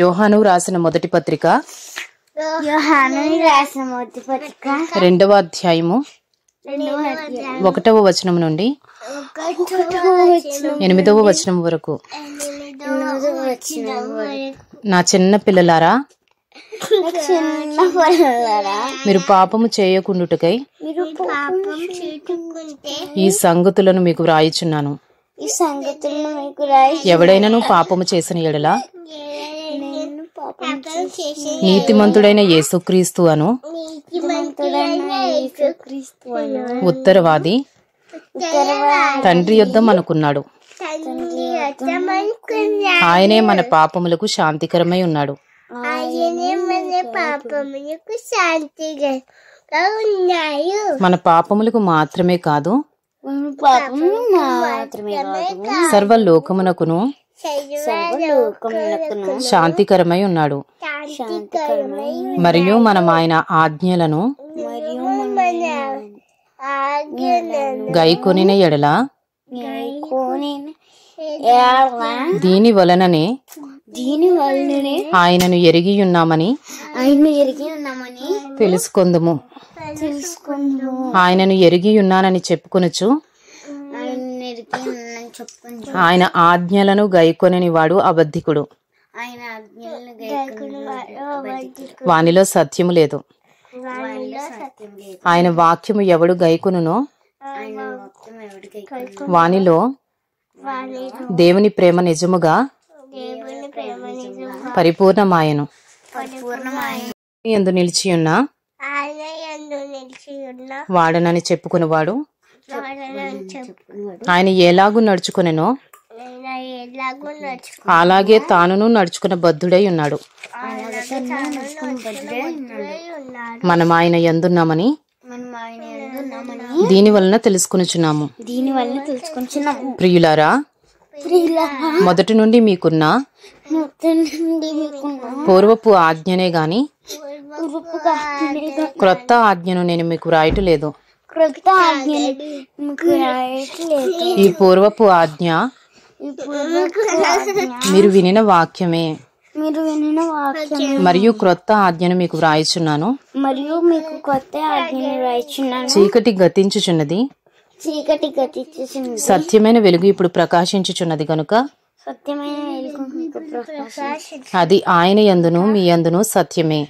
యోహాను రాసిన మొదటి పత్రిక 2వ అధ్యాయము 1వ వచనం నుండి 8వ వచనం వరకు. నా చిన్న పిల్లలారా, మీరు పాపము చేయకుండుటకై ఈ సంగతులను మీకు వ్రాయిచున్నాను. ఎవడైనను పాపము చేసిన ఎడల నీతిమంతుడైన యేసుక్రీస్తు అను ఉత్తరవాది తండ్రి యొద్ద అనుకున్నాడు. ఆయనే మన పాపములకు శాంతికరమై ఉన్నాడు. మన పాపములకు మాత్రమే కాదు, సర్వలోకమునకును శాంతికరమై ఉన్నాడు. మరియు మనం ఆయన ఆజ్ఞలను గైకొనిన ఎడల దీని వలననే ఆయనను ఎరిగి ఉన్నామని తెలుసుకొందుము. ఆయనను ఎరిగి ఉన్నానని చెప్పుకొనుచు ఆయన ఆజ్ఞలను గైకొనని వాడు అబద్ధికుడు, వానిలో సత్యము లేదు. ఆయన వాక్యము ఎవడు గైకొనునో వానిలో దేవుని ప్రేమ నిజముగా పరిపూర్ణమాయను. యందు నిలిచియున్న వాడనని చెప్పుకునేవాడు ఆయన ఎలాగూ నడుచుకునేనో అలాగే తానును నడుచుకున్న బద్ధుడై ఉన్నాడు. మనం ఆయన యందున్నామని దీని వలన తెలుసుకొనుచున్నాము. ప్రియులారా, మొదటి నుండి మీకున్న పూర్వపు ఆజ్ఞనే గాని క్రొత్త ఆజ్ఞను నేను మీకు వ్రాయటలేదు. ఈ పూర్వపు ఆజ్ఞ మీరు వినిన వాక్యమే. మరియు క్రొత్త ఆజ్ఞను మీకు వ్రాయిచున్నాను. చీకటి గతించుచున్నది, సత్యమైన వెలుగు ఇప్పుడు ప్రకాశించుచున్నది గనుక అది ఆయన యందును మీ యందును సత్యమే.